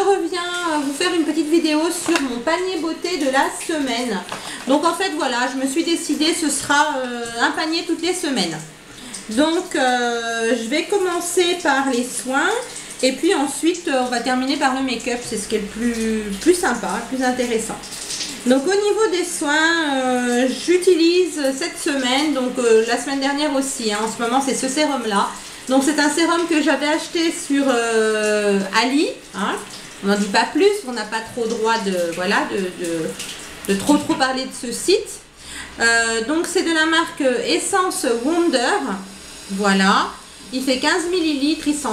reviens vous faire une petite vidéo sur mon panier beauté de la semaine. Donc en fait voilà, je me suis décidée, ce sera un panier toutes les semaines. Donc je vais commencer par les soins et puis ensuite on va terminer par le make-up, c'est ce qui est le plus sympa, le plus intéressant. Donc au niveau des soins, j'utilise cette semaine, donc la semaine dernière aussi, hein, en ce moment c'est ce sérum là. Donc c'est un sérum que j'avais acheté sur Ali, hein. On n'en dit pas plus, on n'a pas trop droit de, voilà, de trop parler de ce site. Donc c'est de la marque Essence Wonder, voilà. Il fait 15 ml, il sent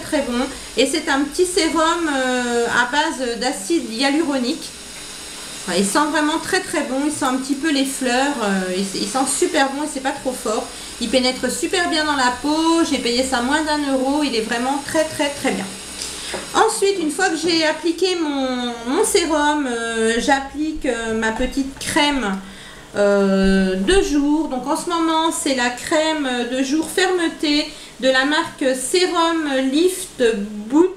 très bon et c'est un petit sérum à base d'acide hyaluronique. Il sent vraiment très bon, il sent un petit peu les fleurs, il sent super bon et c'est pas trop fort. Il pénètre super bien dans la peau, j'ai payé ça moins d'1 €, il est vraiment très bien. Ensuite, une fois que j'ai appliqué mon sérum, j'applique ma petite crème de jour. Donc en ce moment, c'est la crème de jour fermeté de la marque Serum Lift Boots,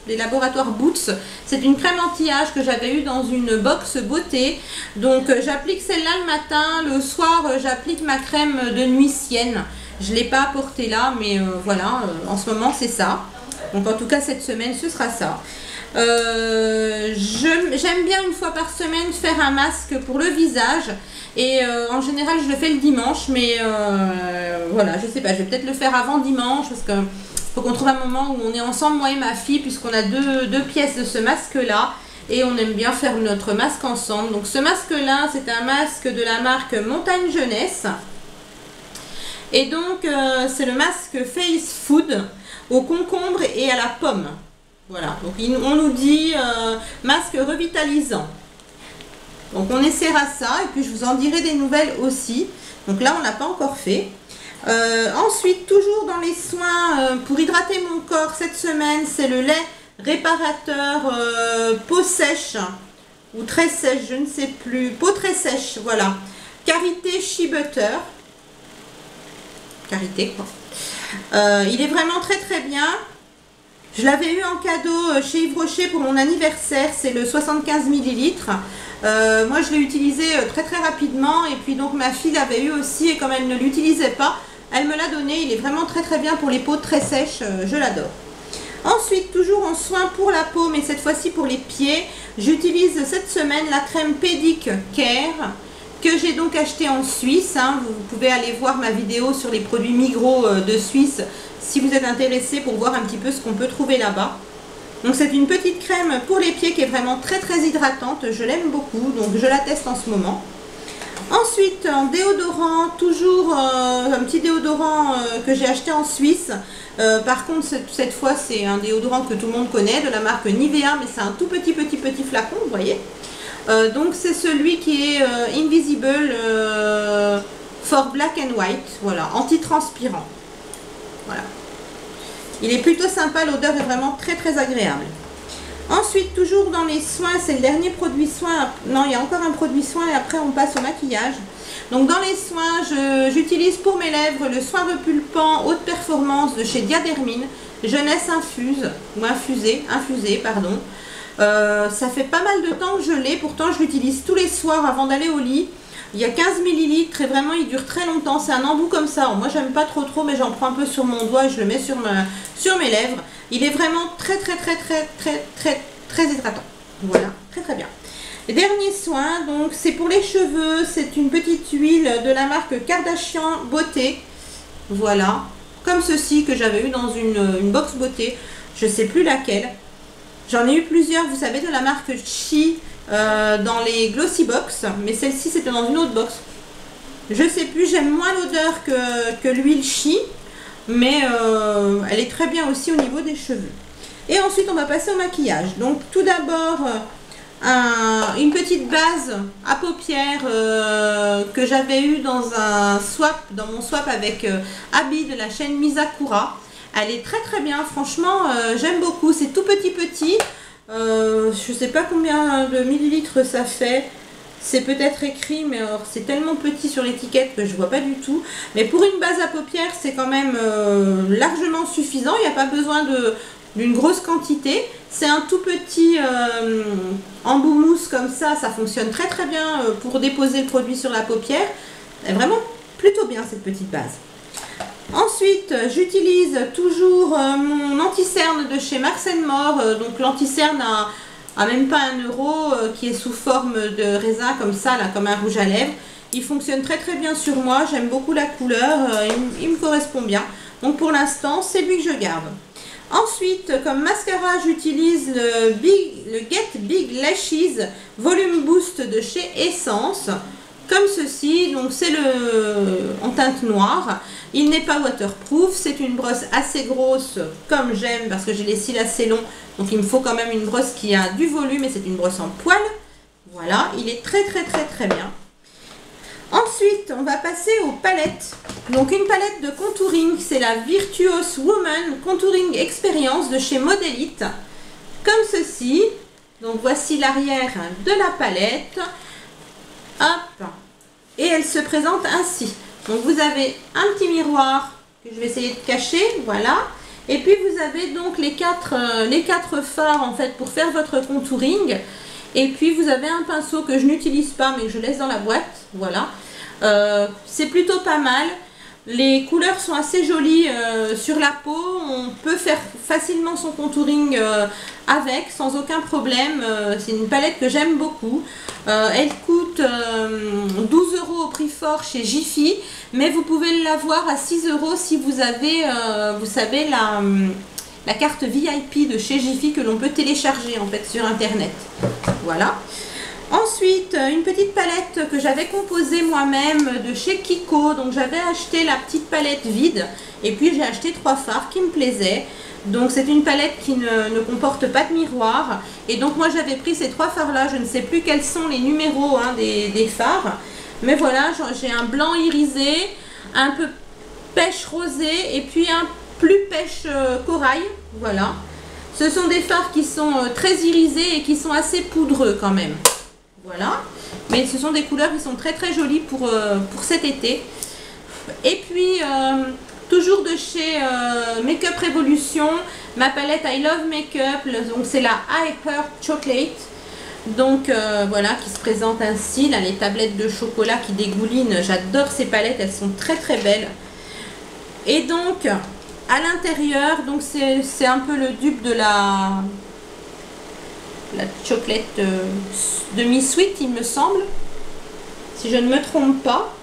des laboratoires Boots. C'est une crème anti-âge que j'avais eu dans une box beauté. Donc j'applique celle-là le matin, le soir j'applique ma crème de nuit sienne. Je ne l'ai pas apportée là, mais voilà, en ce moment c'est ça. Donc en tout cas cette semaine ce sera ça. J'aime bien une fois par semaine faire un masque pour le visage. Et en général je le fais le dimanche, mais voilà, je sais pas, je vais peut-être le faire avant dimanche parce que faut qu'on trouve un moment où on est ensemble, moi et ma fille, puisqu'on a deux pièces de ce masque-là. Et on aime bien faire notre masque ensemble. Donc ce masque-là, c'est un masque de la marque Montagne Jeunesse. Et donc c'est le masque Face Food au concombre et à la pomme. Voilà, donc on nous dit masque revitalisant. Donc on essaiera ça et puis je vous en dirai des nouvelles aussi. Donc là on n'a pas encore fait. Ensuite, toujours dans les soins pour hydrater mon corps cette semaine, c'est le lait réparateur peau sèche ou très sèche, je ne sais plus, peau très sèche, voilà, Karité Shea Butter, Karité quoi. Il est vraiment très bien. Je l'avais eu en cadeau chez Yves Rocher pour mon anniversaire, c'est le 75 ml. Moi je l'ai utilisé très rapidement et puis donc ma fille l'avait eu aussi et comme elle ne l'utilisait pas, elle me l'a donné. Il est vraiment très bien pour les peaux très sèches, je l'adore. Ensuite, toujours en soin pour la peau, mais cette fois-ci pour les pieds, j'utilise cette semaine la crème Pedic Care que j'ai donc acheté en Suisse, hein. Vous pouvez aller voir ma vidéo sur les produits Migros de Suisse si vous êtes intéressé pour voir un petit peu ce qu'on peut trouver là-bas. Donc c'est une petite crème pour les pieds qui est vraiment très hydratante, je l'aime beaucoup, donc je la teste en ce moment. Ensuite, en déodorant, toujours un petit déodorant que j'ai acheté en Suisse. Par contre, cette fois, c'est un déodorant que tout le monde connaît, de la marque Nivea, mais c'est un tout petit flacon, vous voyez. Donc, c'est celui qui est Invisible for Black and White, voilà, anti-transpirant. Voilà. Il est plutôt sympa, l'odeur est vraiment très agréable. Ensuite, toujours dans les soins, c'est le dernier produit soin. Non, il y a encore un produit soin et après on passe au maquillage. Donc dans les soins, j'utilise pour mes lèvres le soin repulpant haute performance de chez Diadermine, jeunesse infuse, ou infusée, pardon. Ça fait pas mal de temps que je l'ai, pourtant je l'utilise tous les soirs avant d'aller au lit. Il y a 15 ml et vraiment il dure très longtemps, c'est un embout comme ça. Moi j'aime pas trop mais j'en prends un peu sur mon doigt et je le mets sur mes lèvres. Il est vraiment très hydratant. Voilà, très bien. Les derniers soins, donc c'est pour les cheveux, c'est une petite huile de la marque Kardashian Beauté. Voilà, comme ceci que j'avais eu dans une box beauté, je sais plus laquelle. J'en ai eu plusieurs, vous savez, de la marque Chi dans les Glossy Box, mais celle-ci c'était dans une autre box. Je sais plus, j'aime moins l'odeur que l'huile Chi, mais elle est très bien aussi au niveau des cheveux. Et ensuite on va passer au maquillage. Donc tout d'abord une petite base à paupières que j'avais eu dans mon swap avec Abby de la chaîne Misakura. Elle est très bien, franchement j'aime beaucoup, c'est tout petit. Je sais pas combien de millilitres ça fait. C'est peut-être écrit, mais c'est tellement petit sur l'étiquette que je vois pas du tout. Mais pour une base à paupières, c'est quand même largement suffisant. Il n'y a pas besoin d'une grosse quantité. C'est un tout petit embout mousse comme ça fonctionne très très bien pour déposer le produit sur la paupière. C'est vraiment plutôt bien cette petite base. Ensuite, j'utilise toujours mon anti-cerne de chez Max More. Donc l'anti-cerne à même pas 1 euro, qui est sous forme de raisin comme ça, là, comme un rouge à lèvres. Il fonctionne très très bien sur moi, j'aime beaucoup la couleur, il me correspond bien. Donc pour l'instant, c'est lui que je garde. Ensuite, comme mascara, j'utilise le Get Big Lashes Volume Boost de chez Essence. Comme ceci, donc c'est en teinte noire. Il n'est pas waterproof, c'est une brosse assez grosse comme j'aime parce que j'ai les cils assez longs. Donc il me faut quand même une brosse qui a du volume et c'est une brosse en poil. Voilà, il est très très très très bien. Ensuite, on va passer aux palettes. Donc une palette de contouring, c'est la Virtuous Woman Contouring Experience de chez Modelite. Comme ceci. Donc voici l'arrière de la palette. Hop. Et elle se présente ainsi. Donc vous avez un petit miroir que je vais essayer de cacher. Voilà. Et puis vous avez donc les quatre fards en fait pour faire votre contouring. Et puis vous avez un pinceau que je n'utilise pas mais que je laisse dans la boîte. Voilà. C'est plutôt pas mal. Les couleurs sont assez jolies sur la peau. On peut faire facilement son contouring avec sans aucun problème. C'est une palette que j'aime beaucoup. Elle coûte 12 € au prix fort chez Jiffy. Mais vous pouvez l'avoir à 6 € si vous avez, vous savez, la carte VIP de chez Jiffy que l'on peut télécharger en fait sur internet. Voilà. Ensuite, une petite palette que j'avais composée moi-même de chez Kiko. Donc j'avais acheté la petite palette vide et puis j'ai acheté 3 fards qui me plaisaient. Donc c'est une palette qui ne comporte pas de miroir. Et donc moi j'avais pris ces 3 fards là. Je ne sais plus quels sont les numéros des fards. Mais voilà, j'ai un blanc irisé, un peu pêche rosé et puis un plus pêche corail. Voilà. Ce sont des fards qui sont très irisés et qui sont assez poudreux quand même. Voilà, mais ce sont des couleurs qui sont très très jolies pour cet été. Et puis, toujours de chez Make Up Revolution, ma palette I Love Makeup, donc c'est la I Heart Chocolate. Donc voilà, qui se présente ainsi, là, les tablettes de chocolat qui dégoulinent. J'adore ces palettes, elles sont très très belles. Et donc, à l'intérieur, donc c'est un peu le dupe de la chocolate demi-sweet, il me semble, si je ne me trompe pas.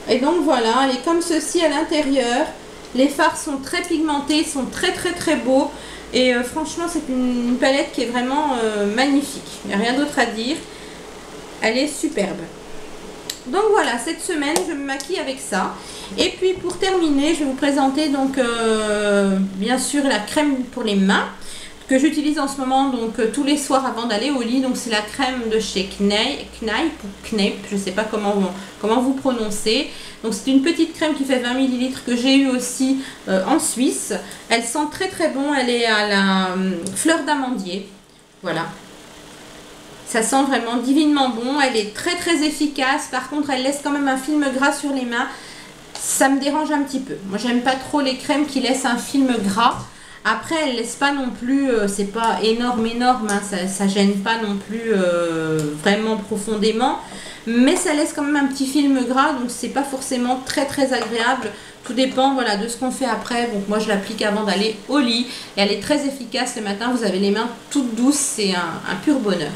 Et donc voilà, elle est comme ceci à l'intérieur. Les fards sont très pigmentés, ils sont très très très beaux. Et franchement, c'est une palette qui est vraiment magnifique. Il n'y a rien d'autre à dire. Elle est superbe. Donc voilà, cette semaine, je me maquille avec ça. Et puis pour terminer, je vais vous présenter donc bien sûr la crème pour les mains que j'utilise en ce moment donc tous les soirs avant d'aller au lit. Donc c'est la crème de chez Kneipp ou Kneipp, je ne sais pas comment vous prononcez. Donc c'est une petite crème qui fait 20 ml que j'ai eu aussi en Suisse. Elle sent très très bon, elle est à la fleur d'amandier. Voilà. Ça sent vraiment divinement bon, elle est très très efficace. Par contre elle laisse quand même un film gras sur les mains. Ça me dérange un petit peu. Moi j'aime pas trop les crèmes qui laissent un film gras. Après, elle laisse pas non plus, c'est pas énorme, hein, ça gêne pas non plus vraiment profondément. Mais ça laisse quand même un petit film gras, donc c'est pas forcément très très agréable. Tout dépend voilà, de ce qu'on fait après. Donc moi je l'applique avant d'aller au lit. Et elle est très efficace le matin, vous avez les mains toutes douces, c'est un pur bonheur.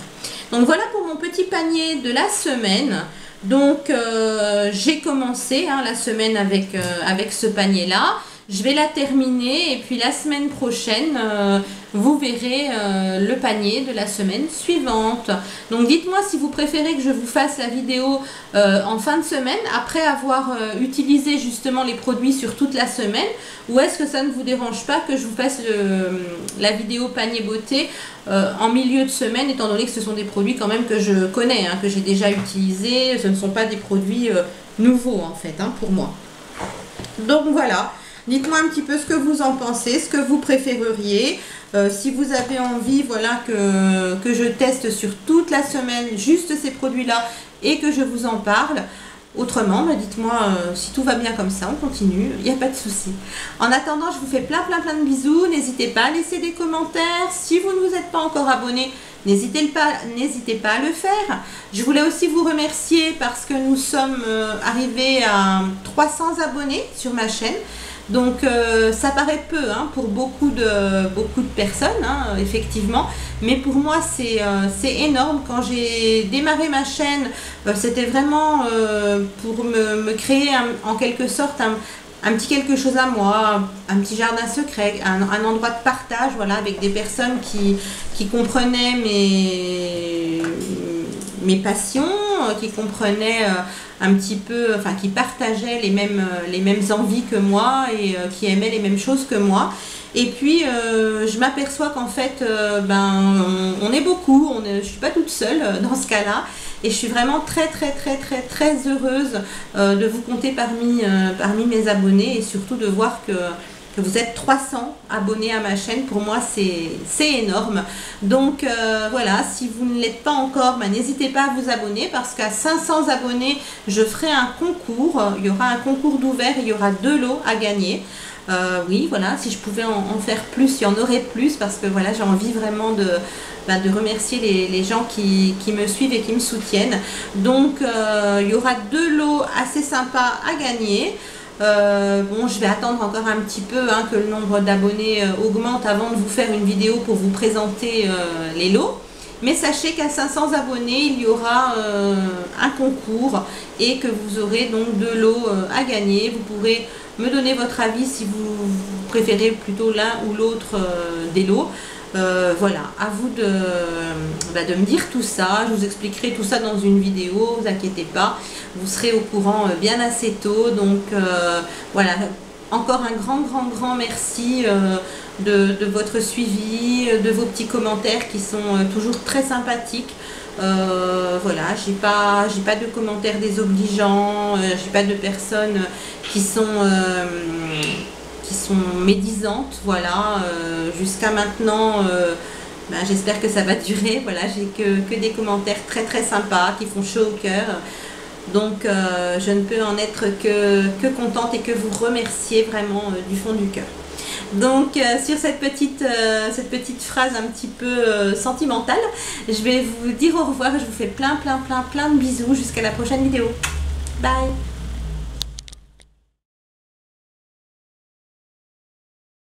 Donc voilà pour mon petit panier de la semaine. Donc j'ai commencé la semaine avec ce panier là. Je vais la terminer et puis la semaine prochaine, vous verrez le panier de la semaine suivante. Donc dites-moi si vous préférez que je vous fasse la vidéo en fin de semaine, après avoir utilisé justement les produits sur toute la semaine, ou est-ce que ça ne vous dérange pas que je vous fasse la vidéo panier beauté en milieu de semaine, étant donné que ce sont des produits quand même que je connais, que j'ai déjà utilisés, ce ne sont pas des produits nouveaux en fait pour moi. Donc voilà. Dites-moi un petit peu ce que vous en pensez, ce que vous préféreriez. Si vous avez envie voilà, que je teste sur toute la semaine juste ces produits-là et que je vous en parle. autrement, dites-moi si tout va bien comme ça, on continue, il n'y a pas de souci. En attendant, je vous fais plein de bisous. N'hésitez pas à laisser des commentaires. Si vous ne vous êtes pas encore abonné, n'hésitez pas à le faire. Je voulais aussi vous remercier parce que nous sommes arrivés à 300 abonnés sur ma chaîne. Donc ça paraît peu pour beaucoup de personnes, effectivement, mais pour moi c'est énorme. Quand j'ai démarré ma chaîne, c'était vraiment pour me créer en quelque sorte un petit quelque chose à moi, un petit jardin secret, un endroit de partage, voilà, avec des personnes qui comprenaient mes passions, qui comprenaient un petit peu, enfin qui partageaient les mêmes envies que moi et qui aimaient les mêmes choses que moi. Et puis je m'aperçois qu'en fait on est beaucoup, je ne suis pas toute seule dans ce cas-là, et je suis vraiment très heureuse de vous compter parmi mes abonnés, et surtout de voir que vous êtes 300 abonnés à ma chaîne. Pour moi c'est énorme. Donc voilà, si vous ne l'êtes pas encore, n'hésitez pas à vous abonner, parce qu'à 500 abonnés je ferai un concours. Il y aura un concours d'ouvert, il y aura 2 lots à gagner. Oui, voilà, si je pouvais en faire plus, il y en aurait plus, parce que voilà, j'ai envie vraiment de remercier les gens qui me suivent et qui me soutiennent. Donc il y aura 2 lots assez sympas à gagner. Bon, je vais attendre encore un petit peu que le nombre d'abonnés augmente avant de vous faire une vidéo pour vous présenter les lots. Mais sachez qu'à 500 abonnés, il y aura un concours, et que vous aurez donc 2 lots à gagner. Vous pourrez me donner votre avis si vous préférez plutôt l'un ou l'autre des lots. Voilà, à vous de me dire tout ça. Je vous expliquerai tout ça dans une vidéo, ne vous inquiétez pas, vous serez au courant bien assez tôt. Donc voilà, encore un grand merci de votre suivi, de vos petits commentaires qui sont toujours très sympathiques. Voilà, j'ai pas de commentaires désobligeants, j'ai pas de personnes qui sont médisantes. Voilà, jusqu'à maintenant j'espère que ça va durer. Voilà, j'ai que des commentaires très sympas qui font chaud au cœur. Donc je ne peux en être que contente, et que vous remercier vraiment du fond du cœur. Donc sur cette petite phrase un petit peu sentimentale, je vais vous dire au revoir, et je vous fais plein de bisous jusqu'à la prochaine vidéo. Bye.